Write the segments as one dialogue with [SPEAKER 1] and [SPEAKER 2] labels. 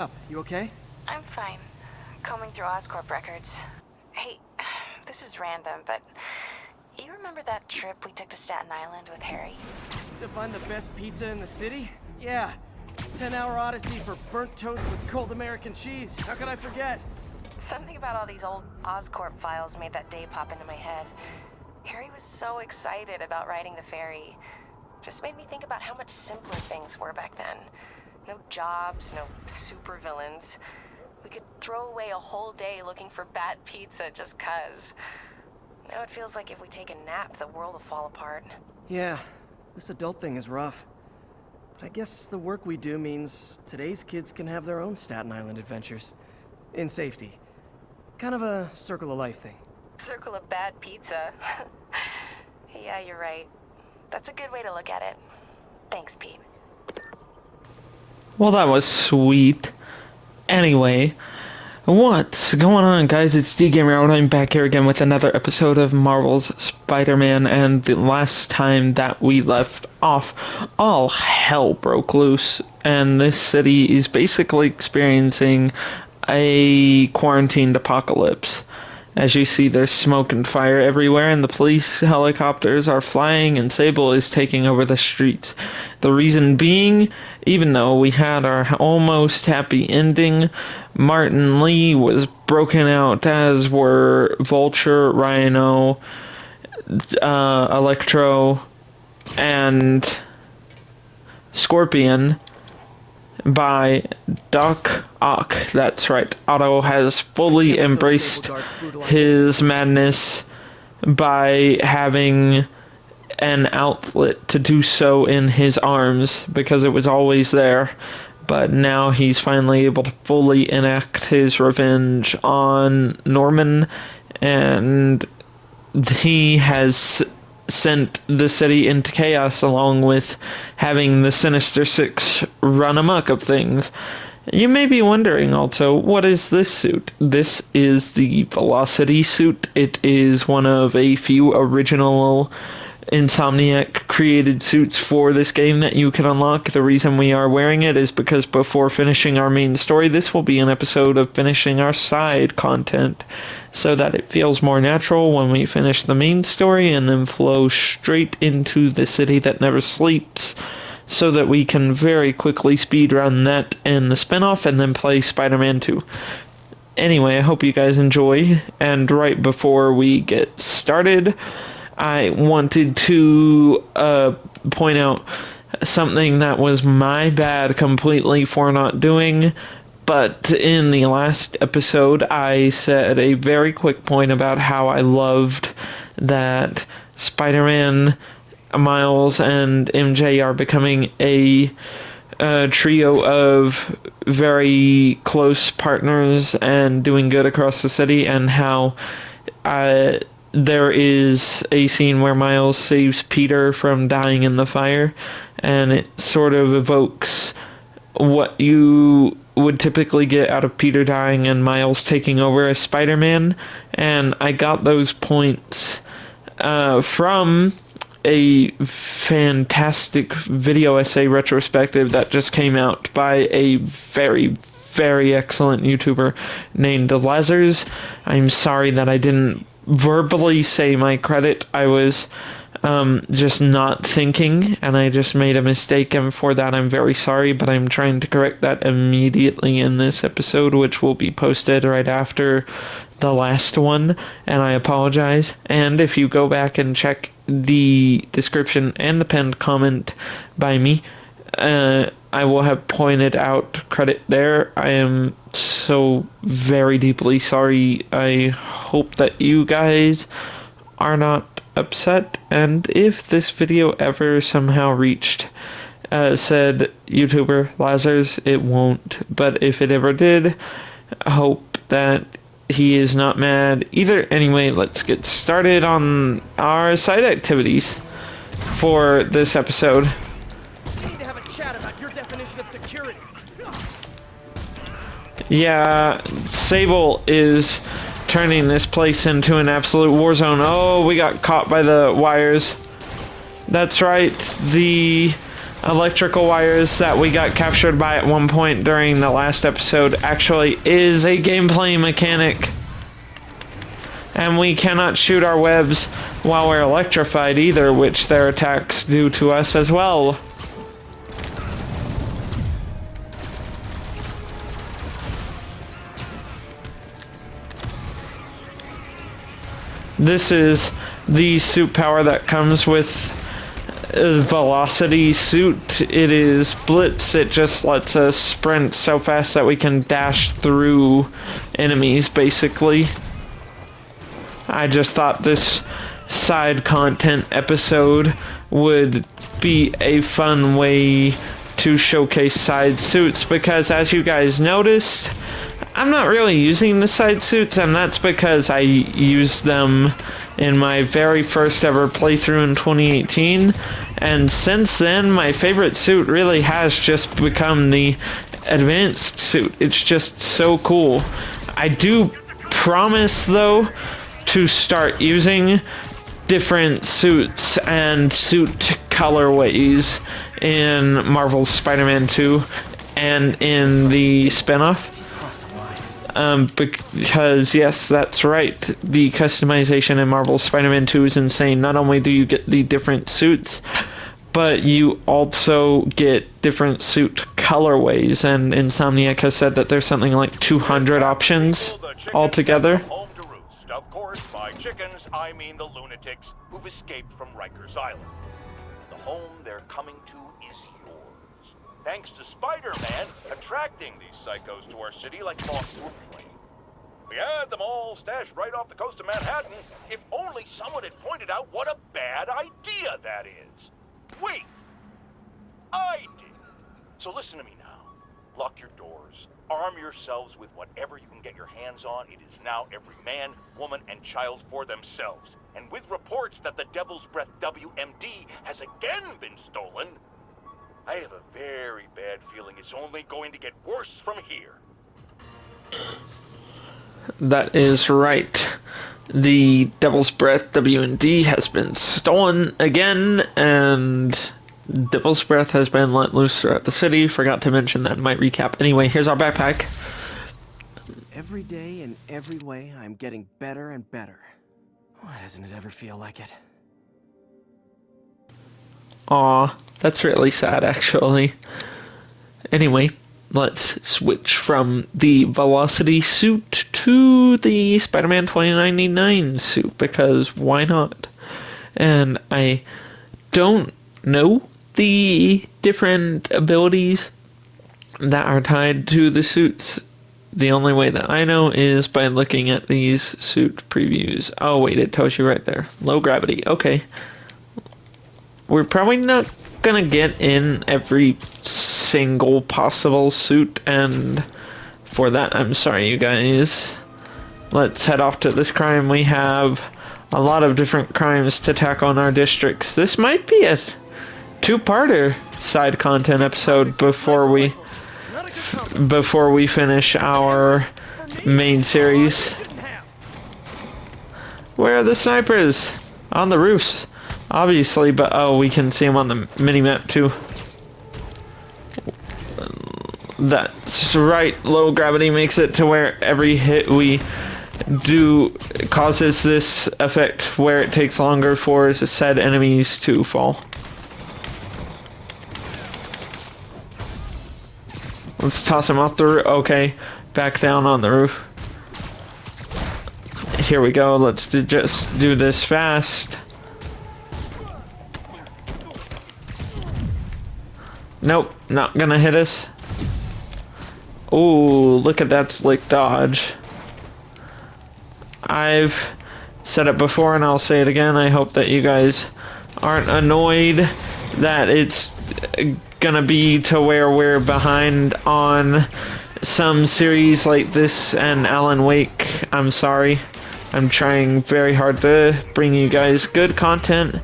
[SPEAKER 1] Up, you okay?
[SPEAKER 2] I'm fine. Combing through Oscorp records. Hey, this is random, but you remember that trip we took to Staten Island with Harry?
[SPEAKER 1] To find the best pizza in the city? Yeah. 10-hour odyssey for burnt toast with cold American cheese. How could I forget?
[SPEAKER 2] Something about all these old Oscorp files made that day pop into my head. Harry was so excited about riding the ferry. Just made me think about how much simpler things were back then. No jobs, no supervillains. We could throw away a whole day looking for bad pizza just 'cause. Now it feels like if we take a nap, the world will fall apart.
[SPEAKER 1] Yeah, this adult thing is rough. But I guess the work we do means today's kids can have their own Staten Island adventures. In safety. Kind of a circle of life thing.
[SPEAKER 2] Circle of bad pizza. Yeah, you're right. That's a good way to look at it. Thanks, Pete.
[SPEAKER 3] Well, that was sweet. Anyway, what's going on, guys? It's D-Gamer out. I'm back here again with another episode of Marvel's Spider-Man, and the last time that we left off, all hell broke loose, and this city is basically experiencing a quarantined apocalypse. As you see, there's smoke and fire everywhere, and the police helicopters are flying, and Sable is taking over the streets. The reason being, even though we had our almost happy ending, Martin Lee was broken out, as were Vulture, Rhino, Electro, and Scorpion, by Doc Ock. That's right. Otto has fully embraced his madness by having an outlet to do so in his arms, because it was always there. But now he's finally able to fully enact his revenge on Norman, and he has sent the city into chaos, along with having the Sinister Six run amok of things. You may be wondering also, what is this suit? This is the Velocity suit. It is one of a few original Insomniac created suits for this game that you can unlock. The reason we are wearing it is because before finishing our main story, this will be an episode of finishing our side content, so that it feels more natural when we finish the main story and then flow straight into the city that never sleeps, so that we can very quickly speedrun that and the spinoff and then play Spider-Man 2. Anyway, I hope you guys enjoy, and right before we get started, I wanted to point out something that was my bad completely for not doing, but in the last episode I said a very quick point about how I loved that Spider-Man, Miles, and MJ are becoming a trio of very close partners and doing good across the city, and how there is a scene where Miles saves Peter from dying in the fire, and it sort of evokes what you would typically get out of Peter dying and Miles taking over as Spider-Man, and I got those points from a fantastic video essay retrospective that just came out by a very, very excellent YouTuber named Lazarus. I'm sorry that I didn't verbally say my credit. I was just not thinking, and I just made a mistake, and for that I'm very sorry, but I'm trying to correct that immediately in this episode, which will be posted right after the last one, and I apologize. And if you go back and check the description and the pinned comment by me, I will have pointed out credit there. I am so very deeply sorry. I hope that you guys are not upset, and if this video ever somehow reached said YouTuber Lazarus, it won't, but if it ever did, I hope that he is not mad either. Anyway, let's get started on our side activities for this episode.
[SPEAKER 1] We need to have a chat about your definition of security.
[SPEAKER 3] Yeah, Sable is turning this place into an absolute war zone. Oh, we got caught by the wires. That's right, the electrical wires that we got captured by at one point during the last episode actually is a gameplay mechanic. And we cannot shoot our webs while we're electrified either, which their attacks do to us as well. This is the suit power that comes with velocity suit. It is blitz. It just lets us sprint so fast that we can dash through enemies, basically. I just thought this side content episode would be a fun way to showcase side suits, because as you guys noticed, I'm not really using the side suits, and that's because I used them in my very first ever playthrough in 2018, and since then my favorite suit really has just become the advanced suit. It's just so cool. I do promise though to start using different suits and suit colorways in Marvel's Spider-Man 2 and in the spin-off. Because yes, that's right, the customization in Marvel's Spider-Man 2 is insane. Not only do you get the different suits, but you also get different suit colorways, and Insomniac has said that there's something like 200 options altogether.
[SPEAKER 4] Home to roost. Of course, by chickens, I mean the lunatics who've escaped from Rikers Island. The home they're coming to is yours. Thanks to Spider-Man attracting these psychos to our city like moths to a flame. We had them all stashed right off the coast of Manhattan, if only someone had pointed out what a bad idea that is. Wait! I did. So listen to me now. Lock your doors. Arm yourselves with whatever you can get your hands on. It is now every man, woman, and child for themselves. And with reports that the Devil's Breath WMD has again been stolen, I have a very bad feeling it's only going to get worse from here.
[SPEAKER 3] That is right. The Devil's Breath WMD has been stolen again, and Devil's Breath has been let loose throughout the city. Forgot to mention that in my recap. Anyway, here's our backpack.
[SPEAKER 1] Every day in every way, I'm getting better and better. Why doesn't it ever feel like it?
[SPEAKER 3] Aw, that's really sad, actually. Anyway, let's switch from the Velocity suit to the Spider-Man 2099 suit, because why not? And I don't know the different abilities that are tied to the suits. The only way that I know is by looking at these suit previews. Oh wait, it tells you right there. Low gravity, okay. We're probably not gonna get in every single possible suit, and for that I'm sorry you guys. Let's head off to this crime. We have a lot of different crimes to tackle in our districts. This might be a two-parter side content episode before we finish our main series. Where are the snipers? On the roofs, obviously, but oh, we can see them on the mini-map too. That's right, low gravity makes it to where every hit we do causes this effect where it takes longer for said enemies to fall. Let's toss him off the roof. Okay, back down on the roof. Here we go. Let's just do this fast. Nope, not gonna hit us. Ooh, look at that slick dodge. I've said it before and I'll say it again. I hope that you guys aren't annoyed that it's gonna be to where we're behind on some series like this and Alan Wake. I'm sorry. I'm trying very hard to bring you guys good content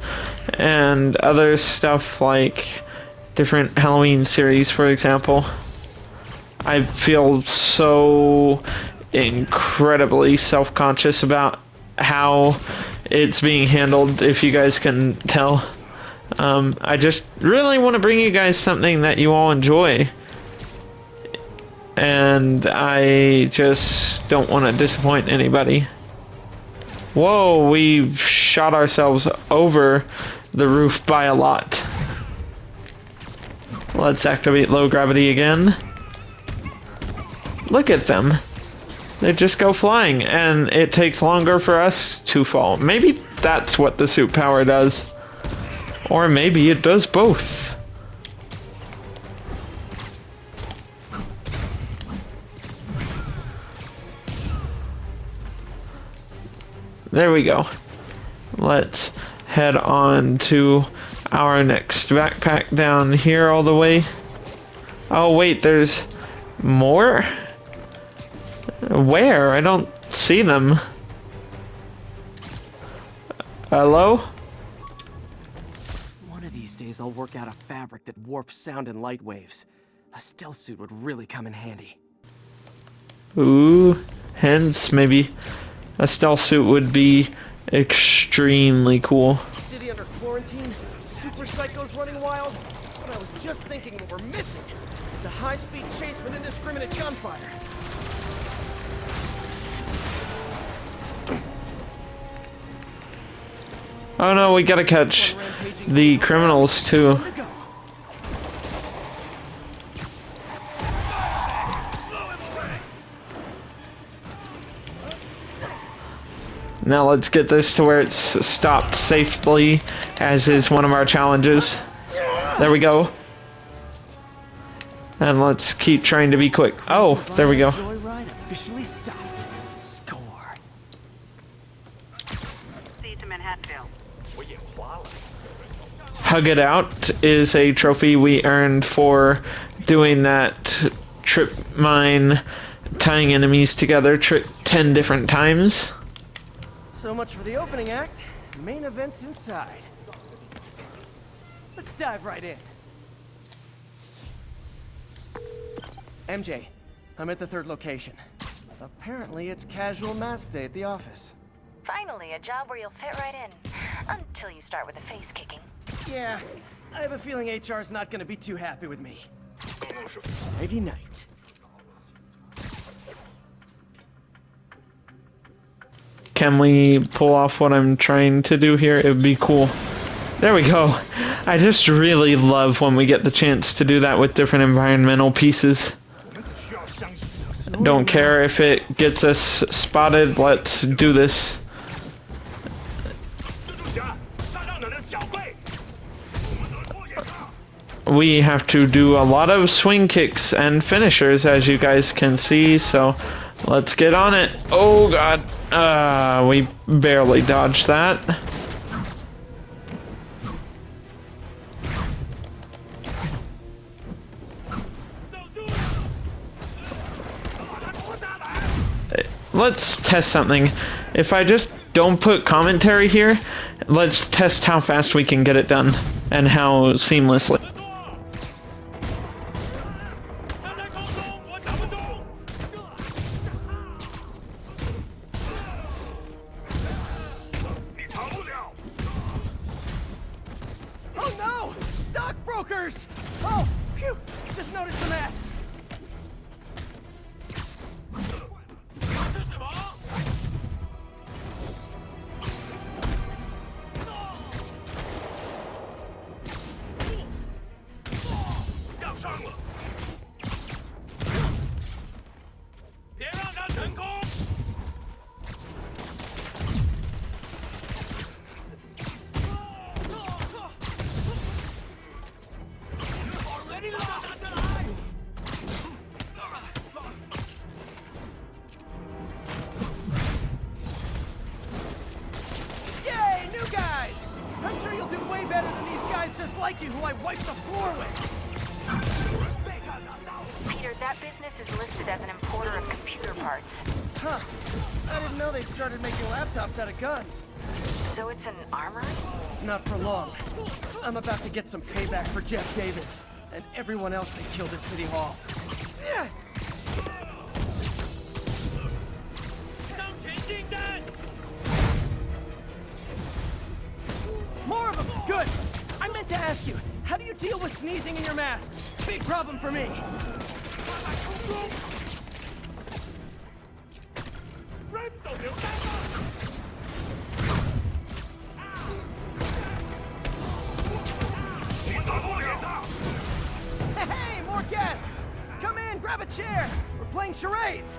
[SPEAKER 3] and other stuff like different Halloween series, for example. I feel so incredibly self-conscious about how it's being handled, if you guys can tell. I just really want to bring you guys something that you all enjoy. And I just don't want to disappoint anybody. Whoa, we've shot ourselves over the roof by a lot. Let's activate low gravity again. Look at them. They just go flying, and it takes longer for us to fall. Maybe that's what the suit power does. Or maybe it does both. There we go. Let's head on to our next backpack down here all the way. Oh wait, there's more? Where? I don't see them. Hello?
[SPEAKER 1] One of these days I'll work out a fabric that warps sound and light waves. A stealth suit would really come in handy.
[SPEAKER 3] Ooh, hence maybe a stealth suit would be extremely cool.
[SPEAKER 1] City under quarantine, super psychos running wild. But I was just thinking what we're missing is a high-speed chase with indiscriminate gunfire.
[SPEAKER 3] Oh no, we gotta catch the criminals too. Now let's get this to where it's stopped safely, as is one of our challenges. There we go. And let's keep trying to be quick. Oh, there we go.
[SPEAKER 1] Joyride officially stopped. Score.
[SPEAKER 5] See to Manhattanville.
[SPEAKER 3] Hug It Out is a trophy we earned for doing that trip mine, tying enemies together trick 10 different times.
[SPEAKER 1] So much for the opening act. Main event's inside. Let's dive right in. MJ, I'm at the third location. Apparently it's casual mask day at the office.
[SPEAKER 2] Finally, a job where you'll fit right in. Until you start with the face kicking.
[SPEAKER 1] Yeah, I have a feeling HR's not gonna be too happy with me. Nighty night.
[SPEAKER 3] Can we pull off what I'm trying to do here? It would be cool. There we go. I just really love when we get the chance to do that with different environmental pieces. Don't care if it gets us spotted, let's do this. We have to do a lot of swing kicks and finishers, as you guys can see, so let's get on it. Oh god, we barely dodged that. Let's test something. If I just don't put commentary here, let's test how fast we can get it done and how seamlessly.
[SPEAKER 1] Oh no! Stockbrokers! Oh, phew! Just noticed the masks. Yay, new guys! I'm sure you'll do way better than these guys just like you who I wiped the floor with.
[SPEAKER 2] Peter, that business is listed as an importer of computer parts.
[SPEAKER 1] Huh. I didn't know they'd started making laptops out of guns.
[SPEAKER 2] So it's an armory?
[SPEAKER 1] Not for long. I'm about to get some payback for Jeff Davis and everyone else they killed at City Hall. Yeah. More of them! Good! I meant ask you, how do you deal with sneezing in your masks? Big problem for me. Hey, more guests! Come in, grab a chair. We're playing charades.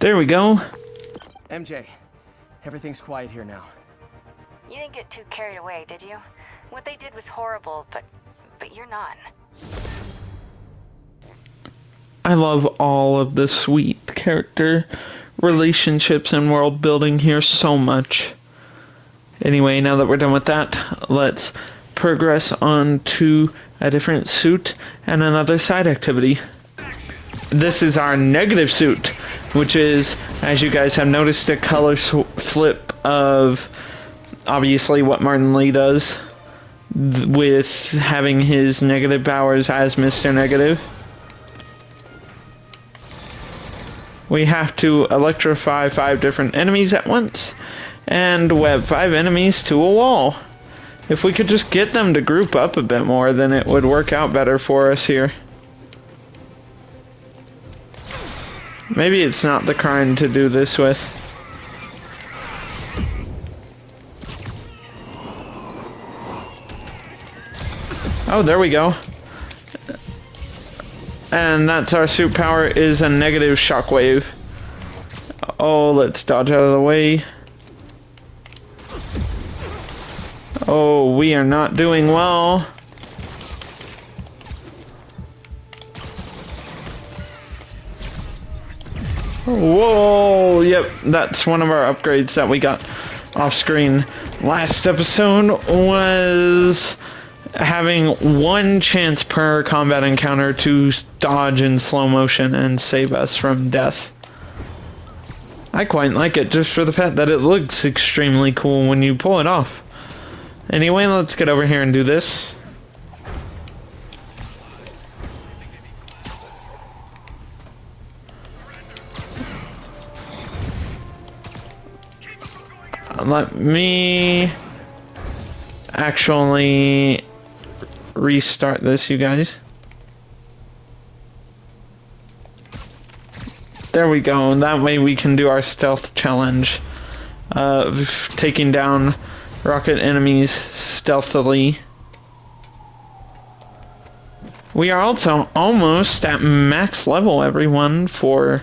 [SPEAKER 3] There we go.
[SPEAKER 1] MJ, everything's quiet here now.
[SPEAKER 2] You didn't get too carried away, did you? What they did was horrible, but you're not.
[SPEAKER 3] I love all of the sweet character relationships and world building here so much. Anyway, now that we're done with that, let's progress on to a different suit and another side activity. This is our negative suit, which is, as you guys have noticed, a color flip of obviously what Martin Lee does with having his negative powers as Mr. Negative. We have to electrify 5 different enemies at once and web 5 enemies to a wall. If we could just get them to group up a bit more, then it would work out better for us here. Maybe it's not the kind to do this with. Oh, there we go. And that's our suit power, is a negative shockwave. Oh, let's dodge out of the way. Oh, we are not doing well. Whoa, yep, that's one of our upgrades that we got off screen. Last episode was having 1 chance per combat encounter to dodge in slow motion and save us from death. I quite like it just for the fact that it looks extremely cool when you pull it off. Anyway, let's get over here and do this. Let me actually restart this, you guys. There we go, and that way we can do our stealth challenge of taking down rocket enemies stealthily. We are also almost at max level, everyone, for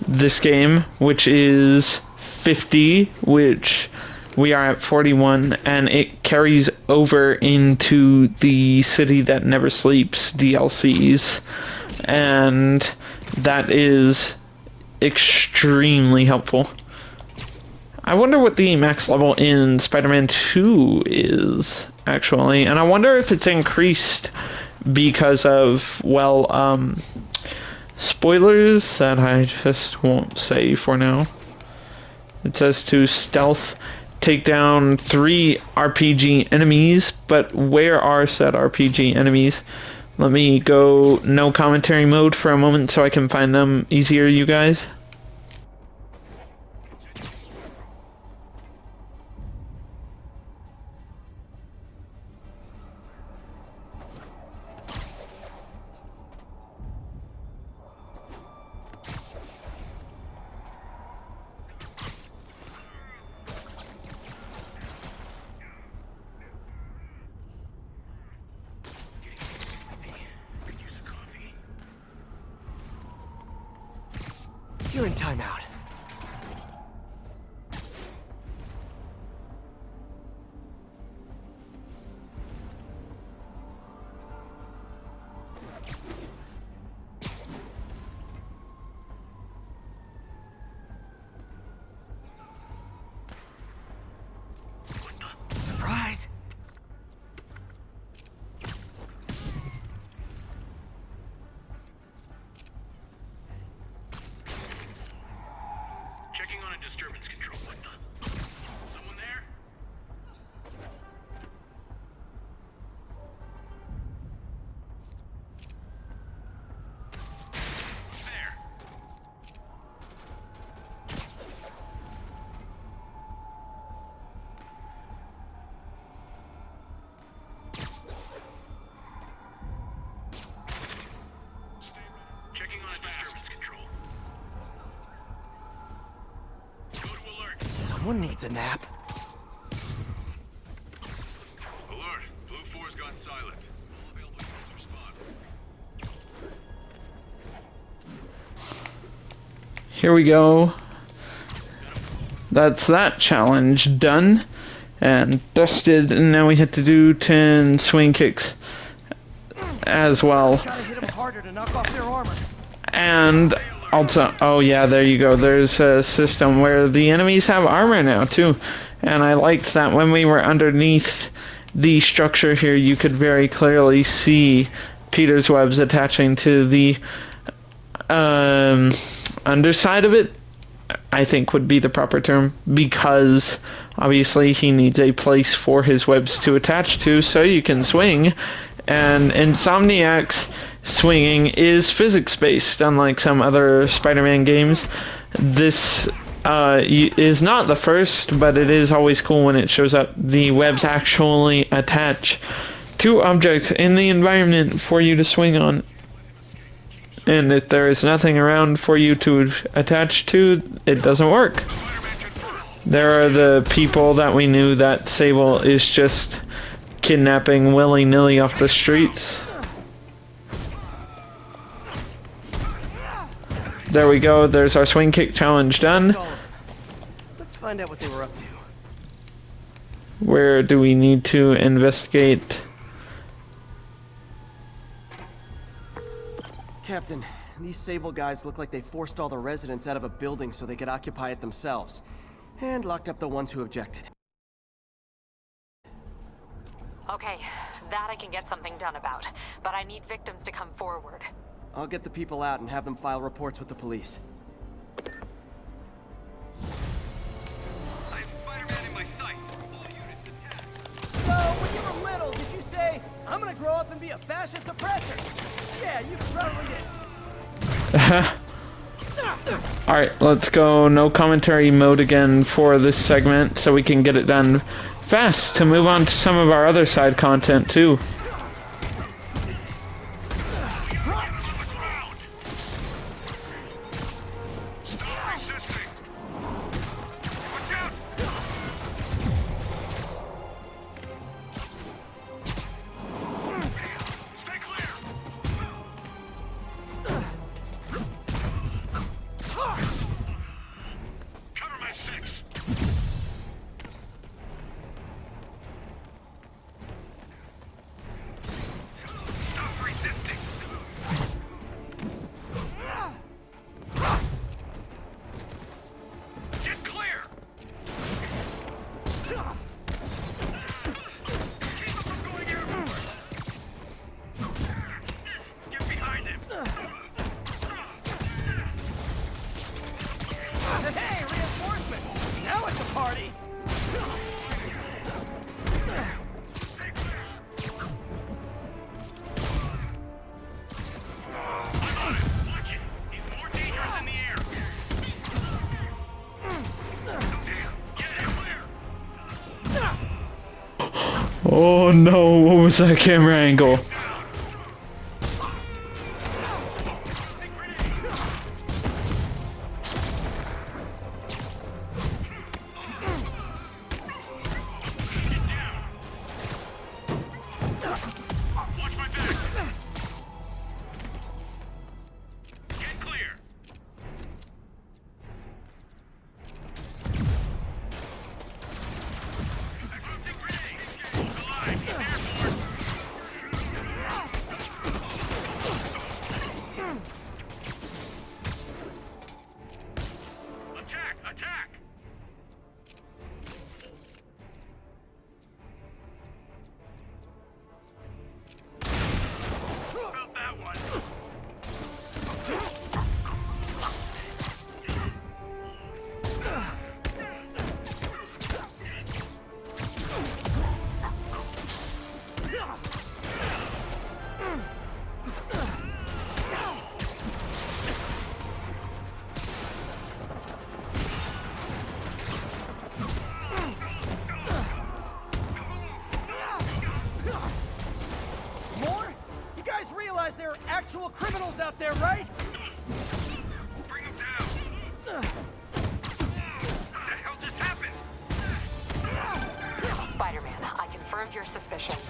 [SPEAKER 3] this game, which is 50, which we are at 41, and it carries over into the City That Never Sleeps DLCs, and that is extremely helpful. I wonder what the max level in Spider-Man 2 is, actually, and I wonder if it's increased because of, well, spoilers that I just won't say for now. It says to stealth take down 3 RPG enemies, but where are said RPG enemies? Let me go no commentary mode for a moment so I can find them easier, you guys.
[SPEAKER 1] You're in timeout. Surprise!
[SPEAKER 6] Checking on a disturbance control. Someone there? There. Checking on a disturbance control. Go to alert.
[SPEAKER 1] Someone needs a nap.
[SPEAKER 6] Alert. Blue 4's gone silent. All available units respond.
[SPEAKER 3] Here we go. That's that challenge done and dusted, and now we have to do 10 swing kicks as well.
[SPEAKER 1] Gotta hit them harder to knock off their armor.
[SPEAKER 3] And also, oh yeah, there you go. There's a system where the enemies have armor now too. And I liked that when we were underneath the structure here, you could very clearly see Peter's webs attaching to the underside of it, I think would be the proper term, because obviously he needs a place for his webs to attach to so you can swing. And Insomniac's swinging is physics-based, unlike some other Spider-Man games. This is not the first, but it is always cool when it shows up. The webs actually attach to objects in the environment for you to swing on. And if there is nothing around for you to attach to, it doesn't work. There are the people that we knew that Sable is just kidnapping willy-nilly off the streets. There we go, there's our swing kick challenge done.
[SPEAKER 1] Let's find out what they were up to.
[SPEAKER 3] Where do we need to investigate?
[SPEAKER 1] Captain, these Sable guys look like they forced all the residents out of a building so they could occupy it themselves. And locked up the ones who objected.
[SPEAKER 7] Okay, that I can get something done about, but I need victims to come forward.
[SPEAKER 1] I'll get the people out and have them file reports with the police.
[SPEAKER 6] I have Spider-Man in my sights. All units attack.
[SPEAKER 1] So, when you were little, did you say, I'm gonna grow up and be a fascist oppressor? Yeah, you probably did.
[SPEAKER 3] Alright, let's go no commentary mode again for this segment so we can get it done fast to move on to some of our other side content too.
[SPEAKER 1] Hey, reinforcements! Now it's a party!
[SPEAKER 3] Oh no, what was that camera angle?
[SPEAKER 1] More? You guys realize there are actual criminals out there, right?
[SPEAKER 6] Bring him down. What the hell just happened?
[SPEAKER 7] Spider-Man, I confirmed your suspicions.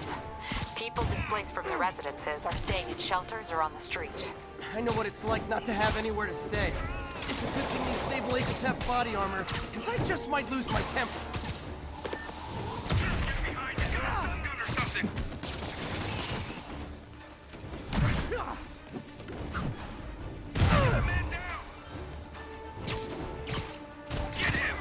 [SPEAKER 7] People displaced from their residences are staying in shelters or on the street.
[SPEAKER 1] I know what it's like not to have anywhere to stay. It's a good thing these Sable agents have body armor, because I just might lose my temper.
[SPEAKER 6] Behind you, got a stun gun or something. Man down. Get him.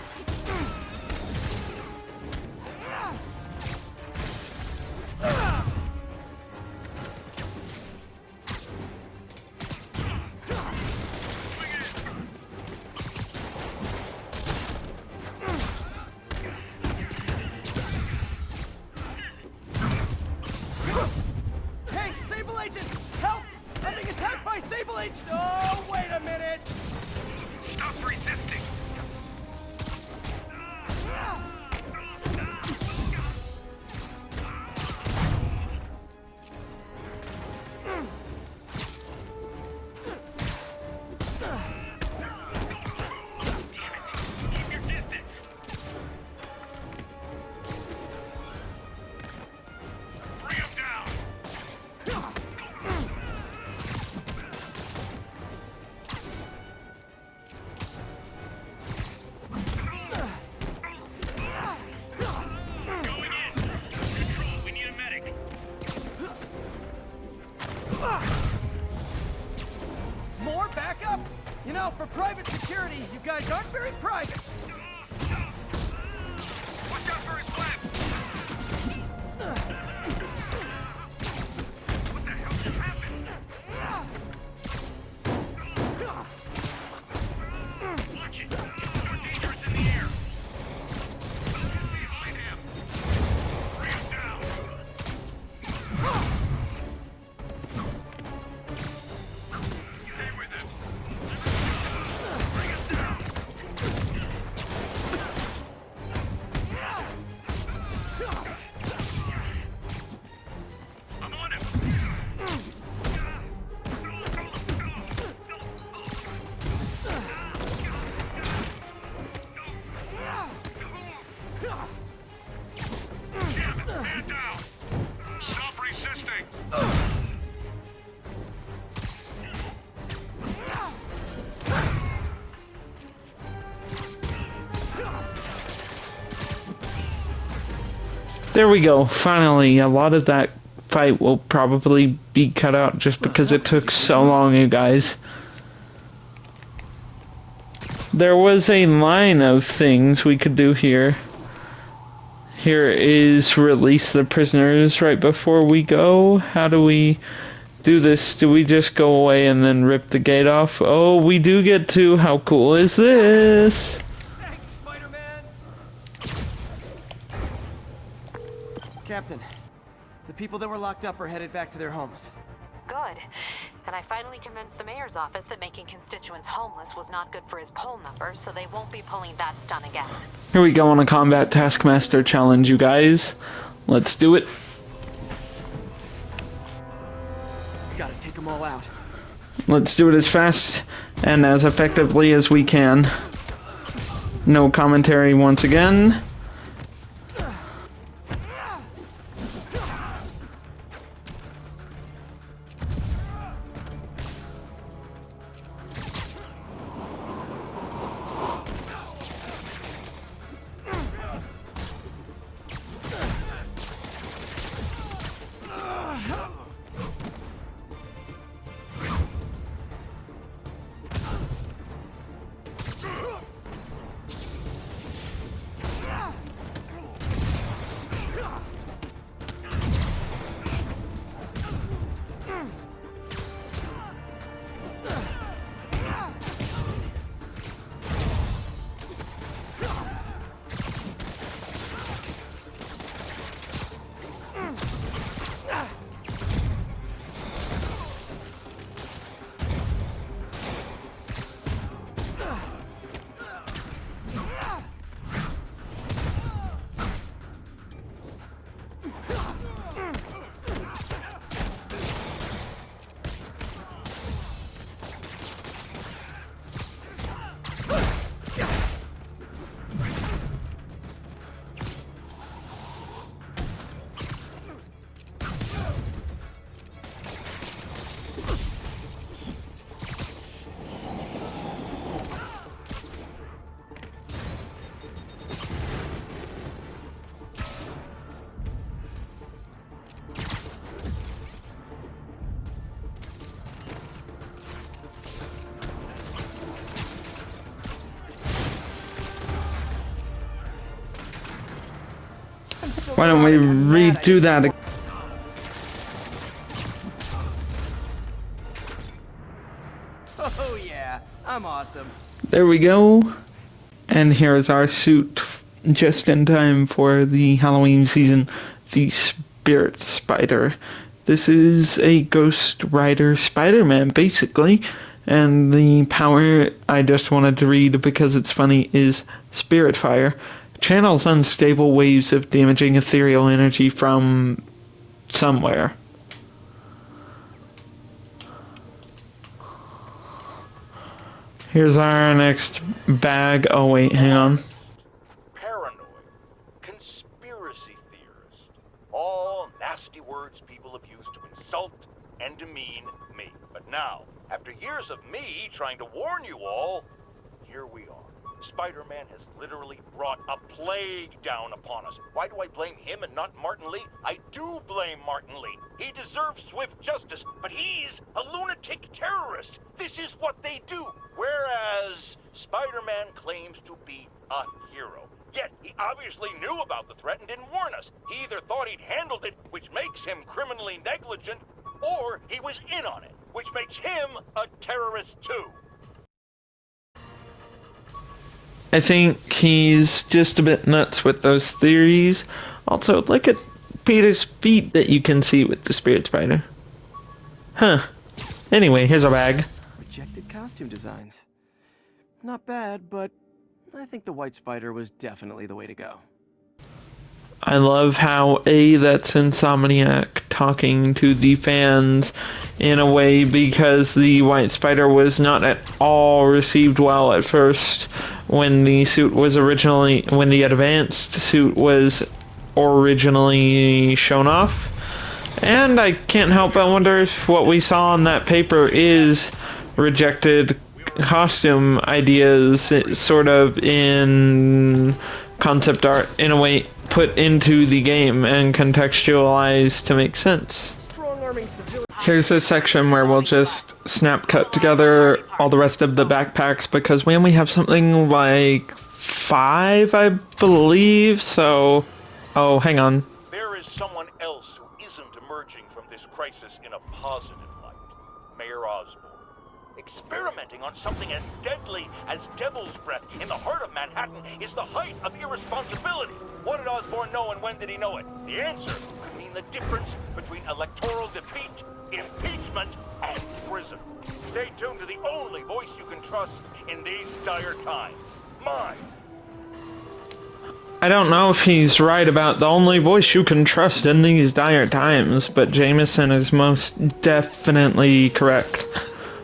[SPEAKER 1] Hey, Sable agents! Help! I'm being attacked by Sable agents! Oh, wait a minute!
[SPEAKER 6] Stop resisting. Keep your distance. Bring him down. Going in. Control, we need a medic.
[SPEAKER 1] More backup? You know, for private security, you guys aren't very private.
[SPEAKER 6] Watch out for his flap. What the hell just happened? Watch it. More dangerous in the air. Behind him. Bring him down. Stay with him. Bring him down. I'm on him. Damn it, man down. Stop resisting.
[SPEAKER 3] There we go. Finally, a lot of that fight will probably be cut out just because it took so long, you guys. There was a line of things we could do here. Here is release the prisoners right before we go. How do we do this? Do we just go away and then rip the gate off? Oh, we do get to. How cool is this?
[SPEAKER 1] Thanks, Spider-Man! Captain, the people that were locked up are headed back to their homes.
[SPEAKER 7] Good. And I finally convinced the mayor's office that making constituents homeless was not good for his poll numbers, so they won't be pulling that stunt again.
[SPEAKER 3] Here we go on a combat taskmaster challenge, you guys. Let's do it.
[SPEAKER 1] Gotta take them all out.
[SPEAKER 3] Let's do it as fast and as effectively as we can. No commentary once again. Why don't we redo that again?
[SPEAKER 1] Oh yeah, I'm awesome.
[SPEAKER 3] There we go. And here is our suit just in time for the Halloween season, the Spirit Spider. This is a Ghost Rider Spider-Man, basically. And the power I just wanted to read because it's funny is Spirit Fire. Channels unstable waves of damaging ethereal energy from somewhere. Here's our next bag. Oh wait, hang on.
[SPEAKER 4] Paranoid, conspiracy theorist. All nasty words people have used to insult and demean me. But now, after years of me trying to warn you all, here we are. Spider-Man has literally brought a plague down upon us. Why do I blame him and not Martin Lee? I do blame Martin Lee. He deserves swift justice, but he's a lunatic terrorist. This is what they do. Whereas Spider-Man claims to be a hero. Yet he obviously knew about the threat and didn't warn us. He either thought he'd handled it, which makes him criminally negligent, or he was in on it, which makes him a terrorist too.
[SPEAKER 3] I think he's just a bit nuts with those theories. Also, look at Peter's feet that you can see with the Spirit Spider. Huh. Anyway, here's our bag.
[SPEAKER 1] Rejected costume designs. Not bad, but I think the White Spider was definitely the way to go.
[SPEAKER 3] I love how that's Insomniac talking to the fans in a way, because the White Spider was not at all received well at first when the advanced suit was originally shown off. And I can't help but wonder if what we saw on that paper is rejected costume ideas, sort of in concept art, in a way put into the game and contextualized to make sense. Here's a section where we'll just snap cut together all the rest of the backpacks because we only have something like 5, I believe, so... Oh, hang on.
[SPEAKER 4] There is someone else who isn't emerging from this crisis in a positive light. Mayor Osborn. Experimenting on something as deadly as Devil's Breath in the heart of Manhattan is the height of irresponsibility. What did Osborn know and when did he know it? The answer could mean the difference between electoral defeat, impeachment, and prison. Stay tuned to the only voice you can trust in these dire times. Mine.
[SPEAKER 3] I don't know if he's right about the only voice you can trust in these dire times, but Jameson is most definitely correct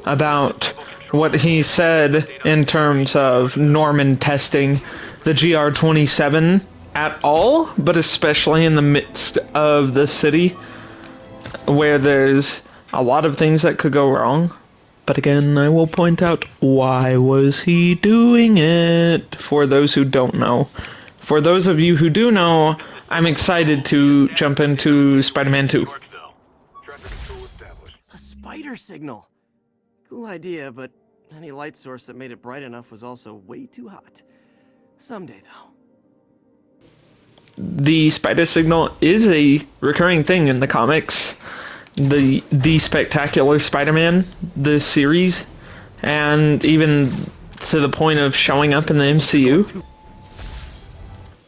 [SPEAKER 3] about what he said in terms of Norman testing the GR-27 at all, but especially in the midst of the city where there's a lot of things that could go wrong. But again, I will point out, why was he doing it? For those who don't know. For those of you who do know, I'm excited to jump into Spider-Man 2.
[SPEAKER 1] A spider signal. Cool idea, but any light source that made it bright enough was also way too hot. Someday, though.
[SPEAKER 3] The spider signal is a recurring thing in the comics. The Spectacular Spider-Man, the series, and even to the point of showing up in the MCU.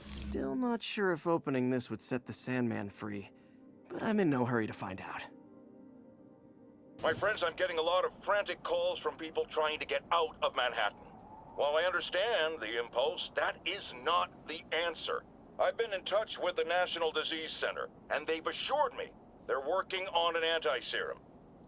[SPEAKER 1] Still not sure if opening this would set the Sandman free, but I'm in no hurry to find out.
[SPEAKER 4] My friends, I'm getting a lot of frantic calls from people trying to get out of Manhattan. While I understand the impulse, that is not the answer. I've been in touch with the National Disease Center, and they've assured me they're working on an anti-serum.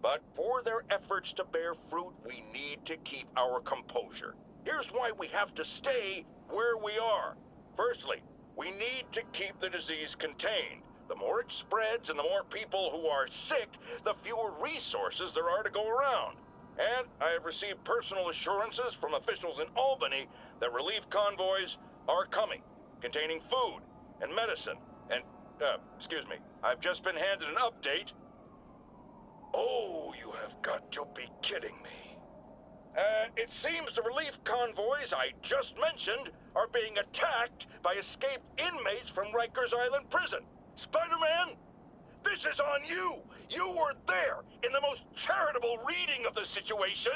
[SPEAKER 4] But for their efforts to bear fruit, we need to keep our composure. Here's why we have to stay where we are. Firstly, we need to keep the disease contained. The more it spreads and the more people who are sick, the fewer resources there are to go around. And I have received personal assurances from officials in Albany that relief convoys are coming, containing food and medicine. And, excuse me, I've just been handed an update. Oh, you have got to be kidding me. It seems the relief convoys I just mentioned are being attacked by escaped inmates from Rikers Island prison. Spider-Man, this is on you! You were there in the most charitable reading of the situation!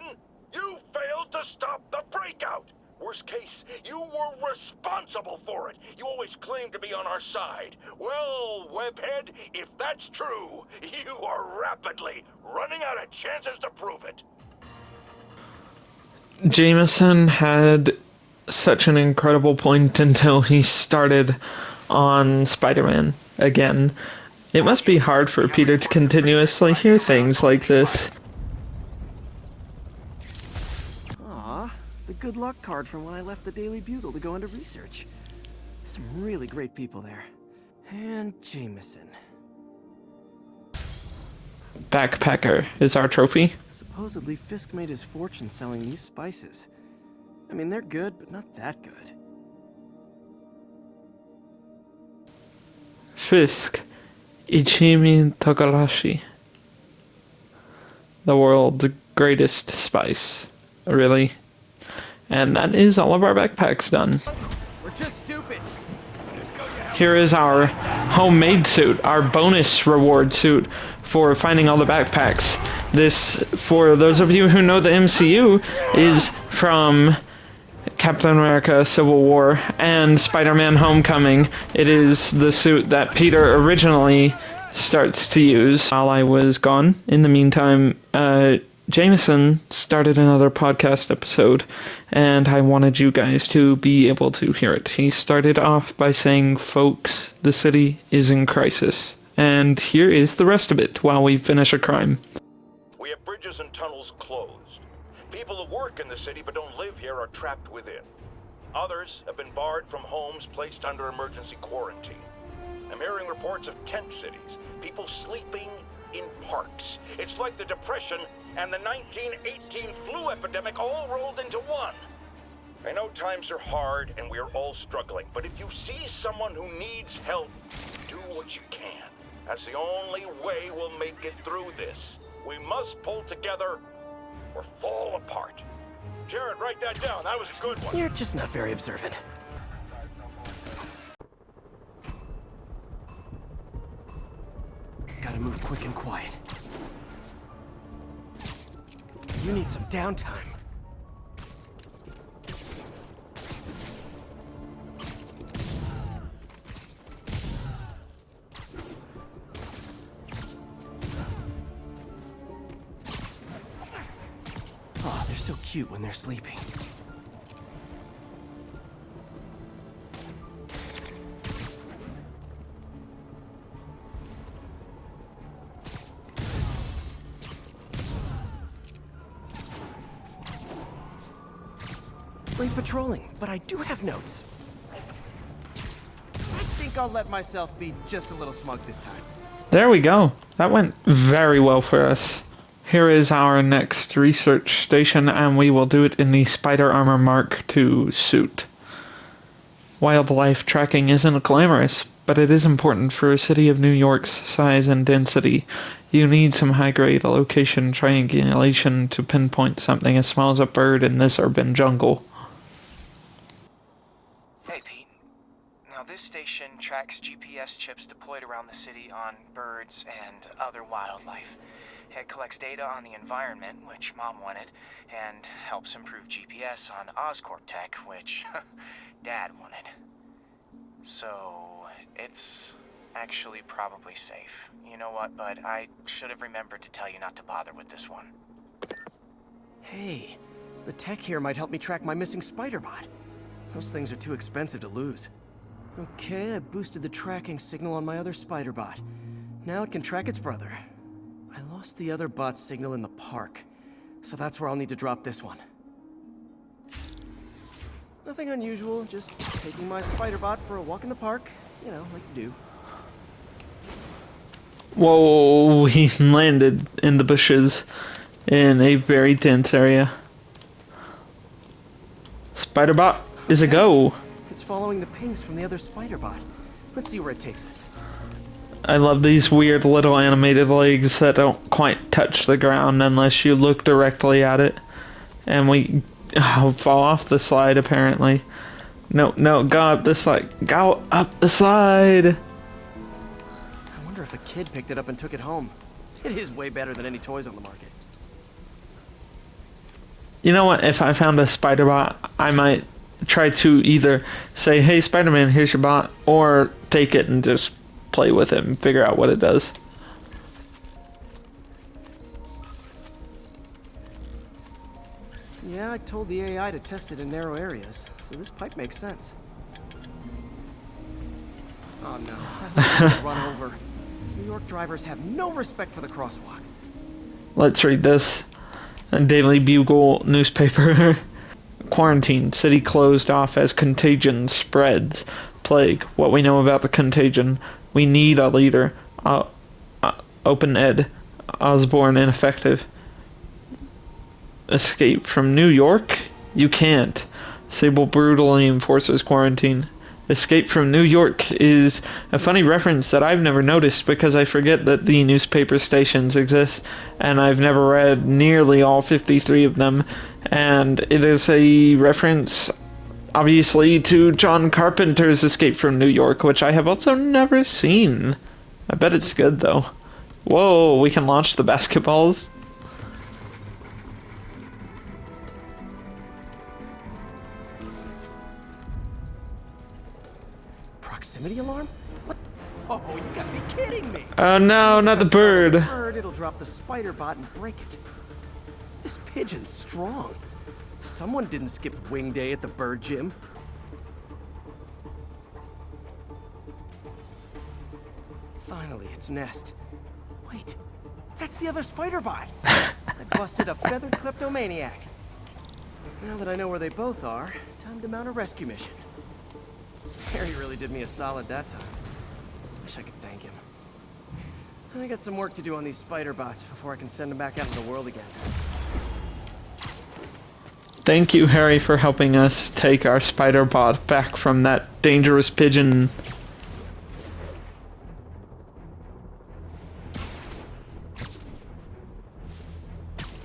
[SPEAKER 4] You failed to stop the breakout! Worst case, you were responsible for it! You always claimed to be on our side. Well, Webhead, if that's true, you are rapidly running out of chances to prove it!
[SPEAKER 3] Jameson had such an incredible point until he started on Spider-Man again. It must be hard for Peter to continuously hear things like this.
[SPEAKER 1] Aw, the good luck card from when I left the Daily Bugle to go into research. Some really great people there. And Jameson.
[SPEAKER 3] Backpacker is our trophy.
[SPEAKER 1] Supposedly Fisk made his fortune selling these spices. I mean, they're good, but not that good.
[SPEAKER 3] Fisk. Ichimi Togarashi. The world's greatest spice. Really. And that is all of our backpacks done.
[SPEAKER 1] We're just stupid!
[SPEAKER 3] Here is our homemade suit, our bonus reward suit for finding all the backpacks. This, for those of you who know the MCU, is from Captain America Civil War and Spider-Man Homecoming. It is the suit that Peter originally starts to use while I was gone. In the meantime, Jameson started another podcast episode, and I wanted you guys to be able to hear it. He started off by saying, "Folks, the city is in crisis." And here is the rest of it while we finish a crime.
[SPEAKER 4] We have bridges and tunnels closed. People who work in the city but don't live here are trapped within. Others have been barred from homes, placed under emergency quarantine. I'm hearing reports of tent cities, people sleeping in parks. It's like the Depression and the 1918 flu epidemic all rolled into one. I know times are hard and we're all struggling, but if you see someone who needs help, do what you can. That's the only way we'll make it through this. We must pull together or fall apart. Jared, write that down. That was a good one.
[SPEAKER 1] You're just not very observant. Gotta move quick and quiet. You need some downtime. Oh, they're so cute when they're sleeping. Great patrolling, but I do have notes. I think I'll let myself be just a little smug this time.
[SPEAKER 3] There we go. That went very well for us. Here is our next research station, and we will do it in the Spider Armor Mark II suit. Wildlife tracking isn't glamorous, but it is important for a city of New York's size and density. You need some high-grade location triangulation to pinpoint something as small as a bird in this urban jungle.
[SPEAKER 8] Hey, Pete. Now, this station tracks GPS chips deployed around the city on birds and other wildlife. It collects data on the environment, which Mom wanted, and helps improve GPS on Oscorp tech, which Dad wanted. So, it's actually probably safe. You know what, bud? I should have remembered to tell you not to bother with this one.
[SPEAKER 1] Hey, the tech here might help me track my missing spider bot. Those things are too expensive to lose. Okay, I boosted the tracking signal on my other spider bot. Now it can track its brother. I lost the other bot's signal in the park, so that's where I'll need to drop this one. Nothing unusual, just taking my spider bot for a walk in the park, you know, like you do.
[SPEAKER 3] Whoa, he landed in the bushes in a very dense area. Spiderbot is a go.
[SPEAKER 1] It's following the pings from the other spider bot. Let's see where it takes us.
[SPEAKER 3] I love these weird little animated legs that don't quite touch the ground unless you look directly at it. And we fall off the slide apparently. No, go up the slide. Go up the slide!
[SPEAKER 1] I wonder if a kid picked it up and took it home. It is way better than any toys on the market.
[SPEAKER 3] You know what? If I found a spider bot, I might try to either say, hey Spider-Man, here's your bot, or take it and just play with it and figure out what it does.
[SPEAKER 1] Yeah, I told the AI to test it in narrow areas, so this pipe makes sense. Oh no, I hope run over. New York drivers have no respect for the crosswalk.
[SPEAKER 3] Let's read this. A Daily Bugle newspaper. Quarantine. City closed off as contagion spreads. Plague. What we know about the contagion. We need a leader. Open Ed. Osborne ineffective. Escape from New York? You can't. Sable brutally enforces quarantine. Escape from New York is a funny reference that I've never noticed because I forget that the newspaper stations exist, and I've never read nearly all 53 of them, and it is a reference obviously to John Carpenter's Escape from New York, which I have also never seen. I bet it's good though. Whoa, we can launch the basketballs?
[SPEAKER 1] Proximity alarm? What? Oh, you gotta be kidding me!
[SPEAKER 3] Oh no, not the bird.
[SPEAKER 1] It'll drop the spider bot and break it. This pigeon's strong. Someone didn't skip wing day at the bird gym. Finally, its nest. Wait, that's the other spider bot. I busted a feathered kleptomaniac. Now that I know where they both are, time to mount a rescue mission. Harry really did me a solid that time. Wish I could thank him. I got some work to do on these spider bots before I can send them back out into the world again.
[SPEAKER 3] Thank you, Harry, for helping us take our spider bot back from that dangerous pigeon.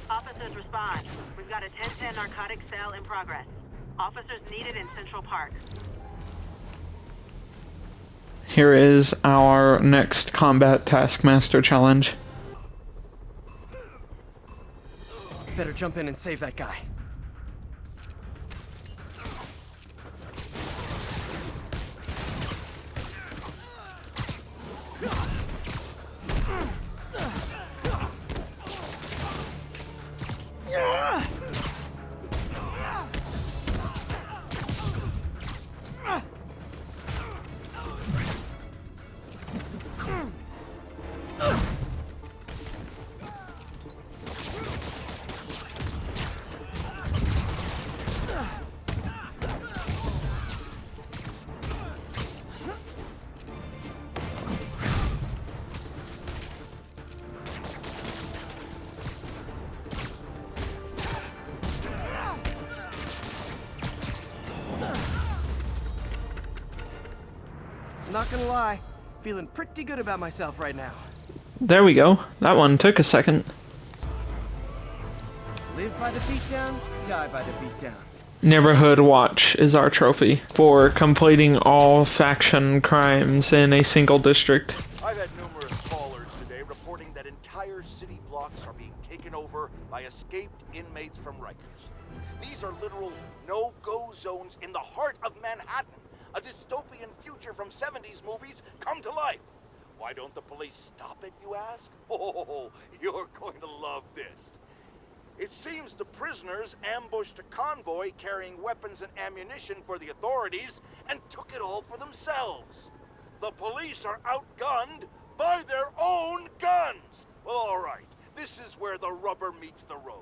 [SPEAKER 5] Officers respond. We've got a 1010 narcotic cell in progress. Officers needed in Central Park.
[SPEAKER 3] Here is our next combat taskmaster challenge.
[SPEAKER 1] Better jump in and save that guy. Not gonna lie, feeling pretty good about myself right now.
[SPEAKER 3] There we go. That one took a second.
[SPEAKER 1] Live by the beatdown, die by the beatdown.
[SPEAKER 3] Neighborhood Watch is our trophy for completing all faction crimes in a single district.
[SPEAKER 4] I've had numerous callers today reporting that entire city blocks are being taken over by escaped inmates from Rikers. These are literal no-go zones in the heart of Manhattan. A dystopian future from 70s movies come to life. Why don't the police stop it, you ask? Oh, you're going to love this. It seems the prisoners ambushed a convoy carrying weapons and ammunition for the authorities and took it all for themselves. The police are outgunned by their own guns. Well, all right. This is where the rubber meets the road.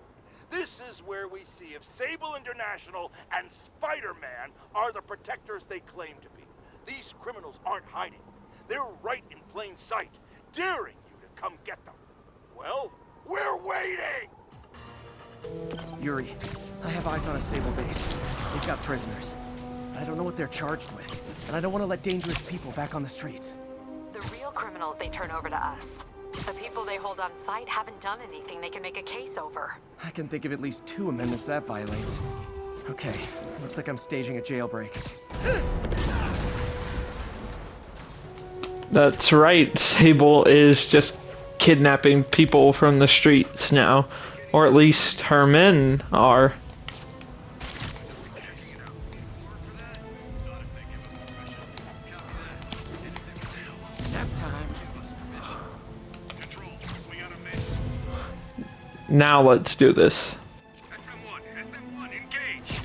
[SPEAKER 4] This is where we see if Sable International and Spider-Man are the protectors they claim to be. These criminals aren't hiding. They're right in plain sight, daring you to come get them. Well, we're waiting!
[SPEAKER 1] Yuri, I have eyes on a Sable base. They've got prisoners. But I don't know what they're charged with. And I don't want to let dangerous people back on the streets.
[SPEAKER 7] The real criminals they turn over to us. The people they hold told on site haven't done anything they can make a case over.
[SPEAKER 1] I can think of at least 2 amendments that violates. Okay, looks like I'm staging a jailbreak.
[SPEAKER 3] That's right, Sable is just kidnapping people from the streets now. Or at least her men are.
[SPEAKER 1] Nap time.
[SPEAKER 3] Now let's do this.
[SPEAKER 6] SM1, engage.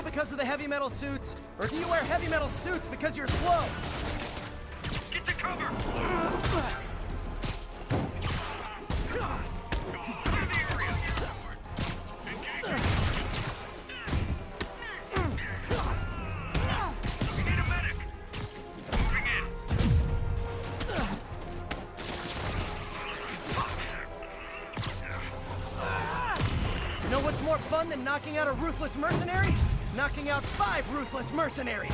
[SPEAKER 1] Because of the heavy metal suits? Or do you wear heavy metal suits because you're slow?
[SPEAKER 6] Get to cover!
[SPEAKER 1] You know what's more fun than knocking out a ruthless mercenary? Knocking out 5 ruthless mercenaries!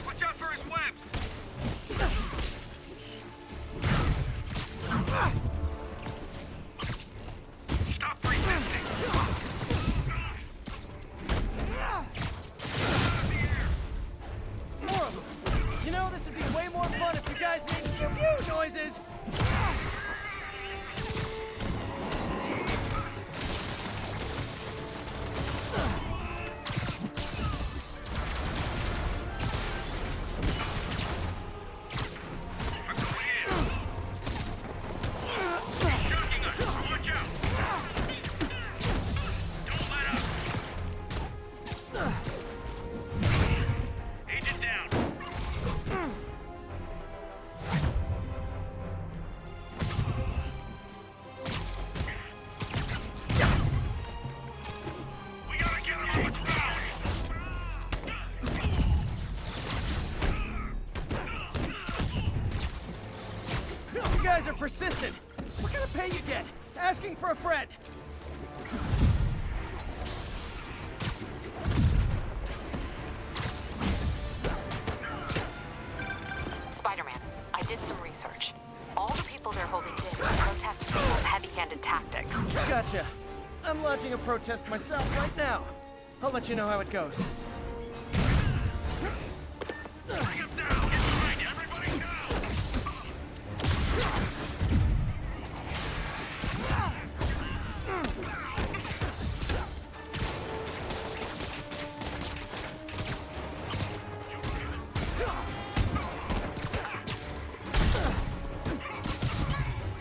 [SPEAKER 6] Watch out for his webs! Stop resisting!
[SPEAKER 1] More of them! You know, this would be way more fun if you guys made pew-pew noises! You guys are persistent. What kind of pay you get? Asking for a friend.
[SPEAKER 7] Spider-Man, I did some research. All the people they're holding did protest Sable's heavy-handed tactics.
[SPEAKER 1] Gotcha. I'm lodging a protest myself right now. I'll let you know how it goes.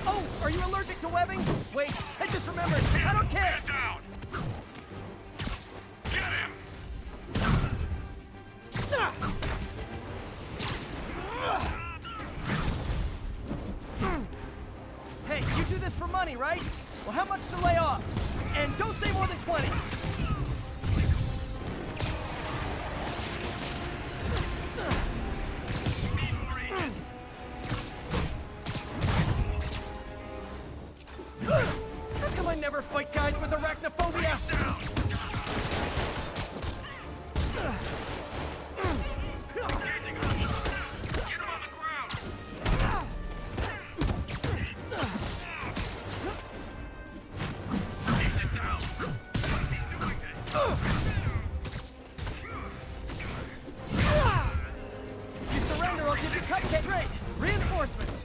[SPEAKER 1] Oh, are you allergic to webbing? Wait, I just remembered. I don't care.
[SPEAKER 6] Get down! Get him!
[SPEAKER 1] Hey, you do this for money, right? Well, how much to lay off? And don't say more than 20. I'll give you cupcake. Great! Reinforcements!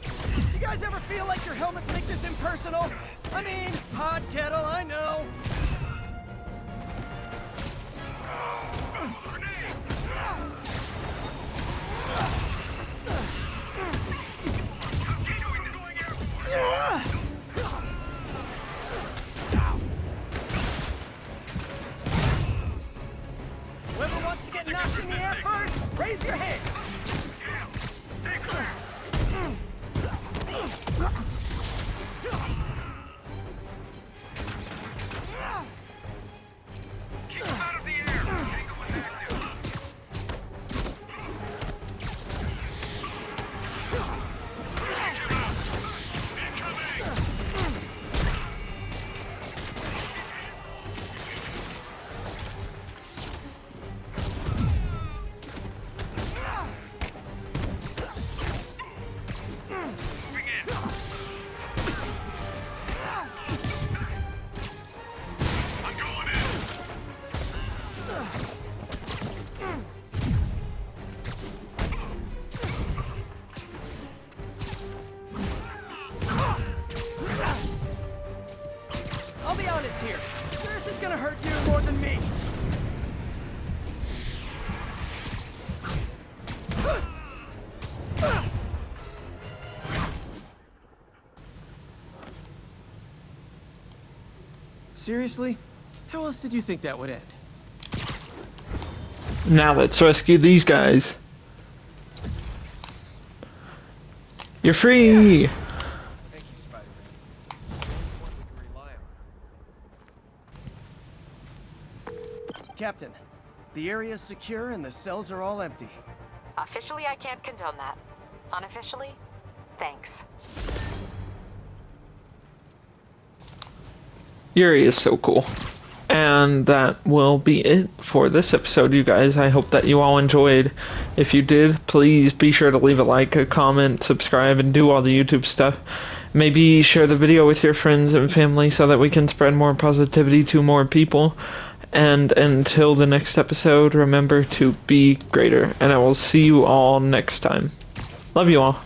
[SPEAKER 1] You guys ever feel like your helmets make this impersonal? I mean, hot kettle, I know. Whoever wants to get knocked in the air first, raise your hand.
[SPEAKER 6] Keep him out of the air. Tango was active. I'm going in.
[SPEAKER 1] I'll be honest here. This is gonna hurt you more than me. Seriously? How else did you think that would end?
[SPEAKER 3] Now let's rescue these guys. You're free!
[SPEAKER 1] Thank you, Spider-Man. One we can rely on. Captain, the area's secure and the cells are all empty.
[SPEAKER 7] Officially, I can't condone that. Unofficially, thanks.
[SPEAKER 3] Yuri is so cool. And that will be it for this episode, you guys. I hope that you all enjoyed. If you did, please be sure to leave a like, a comment, subscribe, and do all the YouTube stuff. Maybe share the video with your friends and family so that we can spread more positivity to more people. And until the next episode, remember to be greater. And I will see you all next time. Love you all.